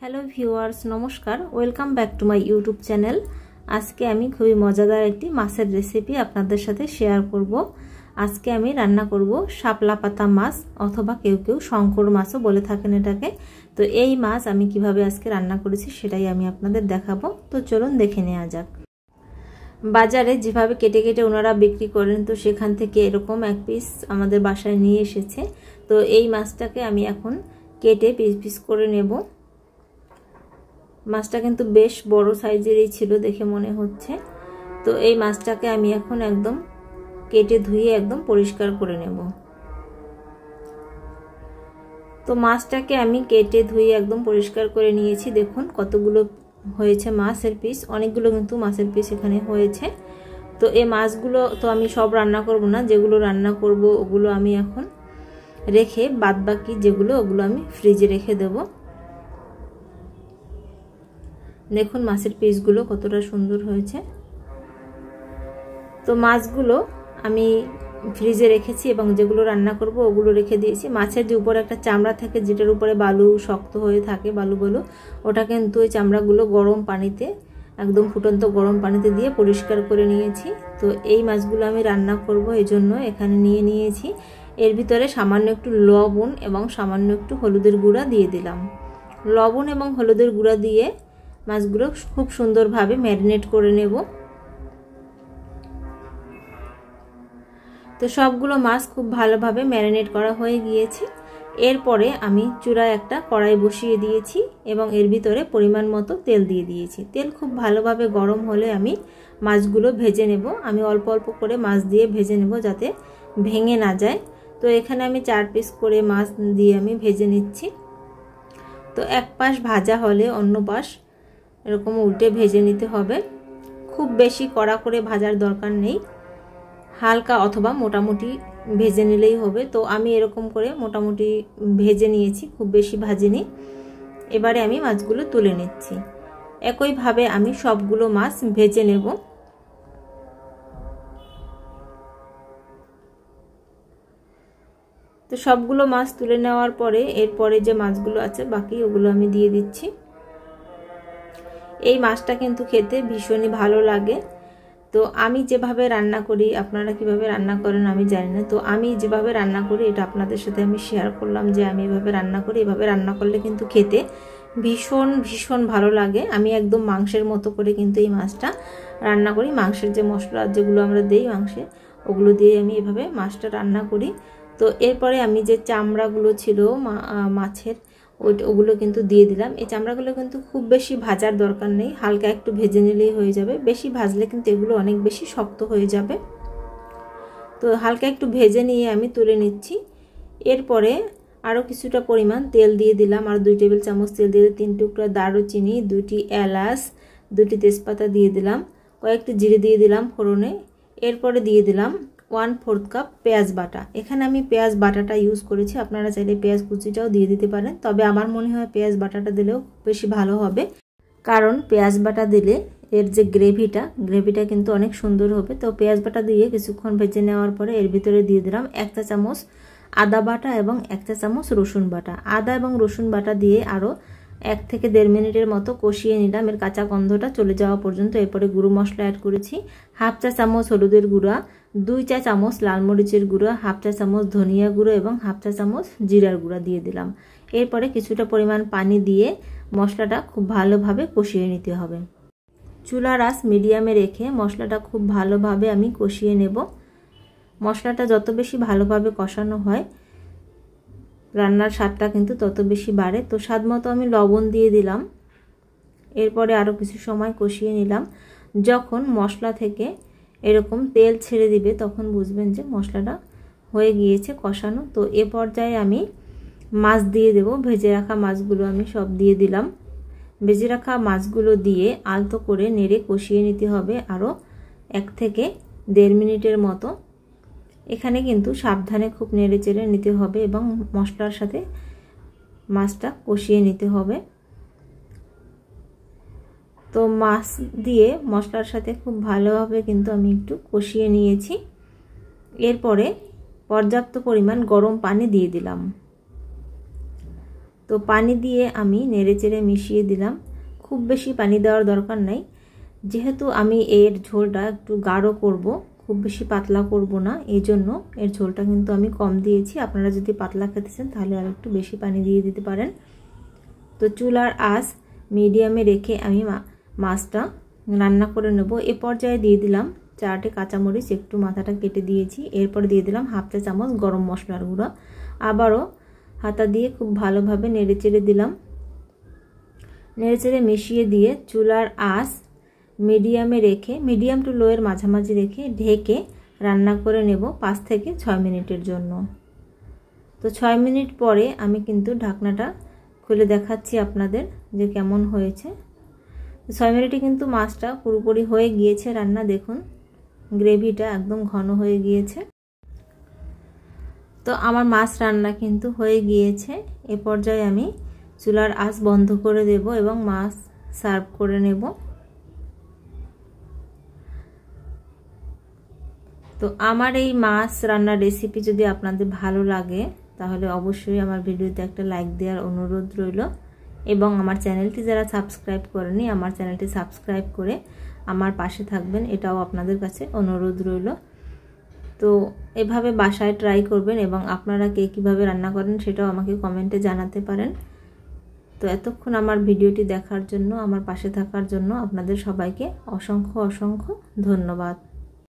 Hello viewers, নমস্কার। Welcome back to my YouTube channel. আজকে আমি খুবই মজাদার একটি মাছের রেসিপি আপনাদের সাথে শেয়ার করব। আজকে আমি রান্না করব শাপলা পাতা মাছ, অথবা কেউ কেউ শঙ্কর মাছও বলে থাকেন এটাকে। তো এই মাছ আমি কিভাবে আজকে রান্না করেছি সেটাই আমি আপনাদের দেখাবো। তো চলুন দেখে নেওয়া যাক। বাজারে যেভাবে কেটে কেটে ওনারা বিক্রি করেন, তো সেখান থেকে এরকম এক পিস আমাদের বাসায় নিয়ে এসেছে। তো এই মাছটাকে আমি এখন কেটে পিস পিস করে নেব। মাছটা কিন্তু বেশ বড় সাইজেরই ছিল দেখে মনে হচ্ছে। তো এই মাছটাকে আমি এখন একদম কেটে ধুয়ে একদম পরিষ্কার করে নেব। তো মাছটাকে আমি কেটে ধুয়ে একদম পরিষ্কার করে নিয়েছি। দেখুন কতগুলো হয়েছে মাছের পিস, অনেকগুলো কিন্তু মাছের পিস এখানে হয়েছে। তো এই মাছগুলো তো আমি সব রান্না করব না, যেগুলো রান্না করব ওগুলো আমি এখন রেখে বাদবাকি যেগুলো ওগুলো আমি ফ্রিজে রেখে দেব। দেখুন মাছের পিসগুলো কতটা সুন্দর হয়েছে। তো মাছগুলো আমি ফ্রিজে রেখেছি এবং যেগুলো রান্না করব ওগুলো রেখে দিয়েছি। মাছের যে উপরে একটা চামড়া থাকে, যেটার উপরে বালু শক্ত হয়ে থাকে, বালু ওটা কিন্তু ওই চামড়াগুলো গরম পানিতে, একদম ফুটন্ত গরম পানিতে দিয়ে পরিষ্কার করে নিয়েছি। তো এই মাছগুলো আমি রান্না করব, এই জন্য এখানে নিয়ে নিয়েছি। এর ভিতরে সামান্য একটু লবণ এবং সামান্য একটু হলুদের গুঁড়া দিয়ে দিলাম। লবণ এবং হলুদের গুঁড়া দিয়ে মাছগুলো খুব সুন্দরভাবে ম্যারিনেট করে নেব। তো সবগুলো মাছ খুব ভালোভাবে ম্যারিনেট করা হয়ে গিয়েছে। এরপরে আমি চুলায় একটা কড়াই বসিয়ে দিয়েছি এবং এর ভিতরে পরিমাণ মতো তেল দিয়ে দিয়েছি। তেল খুব ভালোভাবে গরম হলে আমি মাছগুলো ভেজে নেব। আমি অল্প অল্প করে মাছ দিয়ে ভেজে নেব যাতে ভেঙে না যায়। তো এখানে আমি 4 পিস করে মাছ দিয়ে আমি ভেজে নিচ্ছি। তো এক পাশ ভাজা হলে অন্য পাশ এরকম উল্টে ভেজে নিতে হবে। খুব বেশি কড়া করে ভাজার দরকার নেই, হালকা অথবা মোটামুটি ভেজে নিলেই হবে। তো আমি এরকম করে মোটামুটি ভেজে নিয়েছি, খুব বেশি ভাজিনি। এবারে আমি মাছগুলো তুলে নিচ্ছি। একইভাবে আমি সবগুলো মাছ ভেজে নেব। তো সবগুলো মাছ তুলে নেওয়ার পরে এরপরে যে মাছগুলো আছে বাকি ওগুলো আমি দিয়ে দিচ্ছি। এই মাছটা কিন্তু খেতে ভীষণই ভালো লাগে। তো আমি যেভাবে রান্না করি, আপনারা কিভাবে রান্না করেন আমি জানি না। তো আমি যেভাবে রান্না করি এটা আপনাদের সাথে আমি শেয়ার করলাম যে আমি এভাবে রান্না করি। এভাবে রান্না করলে কিন্তু খেতে ভীষণ ভীষণ ভালো লাগে। আমি একদম মাংসের মতো করে কিন্তু এই মাছটা রান্না করি। মাংসের যে মশলা যেগুলো আমরা দিই মাংসে, ওগুলো দিয়ে আমি এভাবে মাছটা রান্না করি। তো এরপরে আমি যে চামড়াগুলো ছিল মাছের ওগুলো কিন্তু দিয়ে দিলাম। এই চামড়াগুলো কিন্তু খুব বেশি ভাজার দরকার নেই, হালকা একটু ভেজে নিলেই হয়ে যাবে। বেশি ভাজলে কিন্তু এগুলো অনেক বেশি শক্ত হয়ে যাবে। তো হালকা একটু ভেজে নিয়ে আমি তুলে নিচ্ছি। এরপরে আরও কিছুটা পরিমাণ তেল দিয়ে দিলাম, আর 2 টেবিল চামচ তেল দিয়ে 3 টুকরা দারুচিনি, 2টি এলাচ, 2টি তেজপাতা দিয়ে দিলাম, কয়েকটি জিরে দিয়ে দিলাম ফোড়নে। এরপরে দিয়ে দিলাম 1/4 কাপ পেঁয়াজ বাটা। এখানে আমি পেঁয়াজ বাটাটা ইউজ করেছি, আপনারা চাইলে পেঁয়াজ কুচিটাও দিয়ে দিতে পারেন। তবে আমার মনে হয় পেঁয়াজ বাটাটা দিলেও বেশি ভালো হবে, কারণ পেঁয়াজ বাটা দিলে এর যে গ্রেভিটা কিন্তু অনেক সুন্দর হবে। তো পেঁয়াজ বাটা দিয়ে কিছুক্ষণ ভেজে নেওয়ার পরে এর ভিতরে দিয়ে দিলাম 1 চা চামচ আদা বাটা এবং 1 চা চামচ রসুন বাটা। আদা এবং রসুন বাটা দিয়ে আরও 1 থেকে 1.5 মিনিটের মতো কষিয়ে নিলাম, এর কাঁচা গন্ধটা চলে যাওয়া পর্যন্ত। এরপরে গুঁড়ো মশলা অ্যাড করেছি, 1/2 চা চামচ হলুদের গুঁড়া, 2 চা চামচ লাল মরিচের গুঁড়া, 1/2 চা চামচ ধনিয়া গুঁড়ো এবং 1/2 চা চামচ জিরার গুঁড়া দিয়ে দিলাম। এরপরে কিছুটা পরিমাণ পানি দিয়ে মশলাটা খুব ভালোভাবে কষিয়ে নিতে হবে। চুলার আঁচ মিডিয়ামে রেখে মশলাটা খুব ভালোভাবে আমি কষিয়ে নেব। মশলাটা যত বেশি ভালোভাবে কষানো হয় রান্নার স্বাদটা কিন্তু তত বেশি বাড়ে। তো স্বাদ মতো আমি লবণ দিয়ে দিলাম। এরপরে আরও কিছু সময় কষিয়ে নিলাম। যখন মশলা থেকে এরকম তেল ছেড়ে দিবে তখন বুঝবেন যে মশলাটা হয়ে গিয়েছে কষানো। তো এ পর্যায়ে আমি মাছ দিয়ে দেব। ভেজে রাখা মাছগুলো আমি সব দিয়ে দিলাম। ভেজে রাখা মাছগুলো দিয়ে আলতো করে নেড়ে কষিয়ে নিতে হবে আরও 1 থেকে 1.5 মিনিটের মতো। এখানে কিন্তু সাবধানে খুব নেড়ে চেড়ে নিতে হবে এবং মশলার সাথে মাছটা কষিয়ে নিতে হবে। তো মাছ দিয়ে মশলার সাথে খুব ভালোভাবে কিন্তু আমি একটু কষিয়ে নিয়েছি। এরপরে পর্যাপ্ত পরিমাণ গরম পানি দিয়ে দিলাম। তো পানি দিয়ে আমি নেড়েচেড়ে মিশিয়ে দিলাম। খুব বেশি পানি দেওয়ার দরকার নাই, যেহেতু আমি এর ঝোলটা একটু গাঢ় করব, খুব বেশি পাতলা করব না, এই জন্য এর ঝোলটা কিন্তু আমি কম দিয়েছি। আপনারা যদি পাতলা খেতে চান তাহলে আর একটু বেশি পানি দিয়ে দিতে পারেন। তো চুলার আঁচ মিডিয়ামে রেখে আমি মাছটা রান্না করে নেব। এ পর্যায়ে দিয়ে দিলাম 4টে কাঁচামরিচ, একটু মাথাটা কেটে দিয়েছি। এরপর দিয়ে দিলাম 1/2 চা চামচ গরম মশলার গুঁড়ো। আবারও হাতা দিয়ে খুব ভালোভাবে নেড়েচেড়ে দিলাম। নেড়েচেড়ে মিশিয়ে দিয়ে চুলার আঁচ মিডিয়ামে রেখে, মিডিয়াম টু লো এর মাঝামাঝি রেখে ঢেকে রান্না করে নেব 5 থেকে 6 মিনিটের জন্য। তো 6 মিনিট পরে আমি কিন্তু ঢাকনাটা খুলে দেখাচ্ছি আপনাদের যে কেমন হয়েছে। 6 মিনিটে কিন্তু মাছটা পুরোপুরি হয়ে গিয়েছে রান্না। দেখুন গ্রেভিটা একদম ঘন হয়ে গিয়েছে। তো আমার মাছ রান্না কিন্তু হয়ে গিয়েছে। এ পর্যায়ে আমি চুলার আঁচ বন্ধ করে দেব এবং মাছ সার্ভ করে নেব। তো আমার এই মাছ রান্নার রেসিপি যদি আপনাদের ভালো লাগে তাহলে অবশ্যই আমার ভিডিওতে একটা লাইক দেওয়ার অনুরোধ রইল, এবং আমার চ্যানেলটি যারা সাবস্ক্রাইব করেনি আমার চ্যানেলটি সাবস্ক্রাইব করে আমার পাশে থাকবেন, এটাও আপনাদের কাছে অনুরোধ রইল। তো এভাবে বাসায় ট্রাই করবেন এবং আপনারা কে কীভাবে রান্না করেন সেটাও আমাকে কমেন্টে জানাতে পারেন। তো এতক্ষণ আমার ভিডিওটি দেখার জন্য, আমার পাশে থাকার জন্য আপনাদের সবাইকে অসংখ্য অসংখ্য ধন্যবাদ।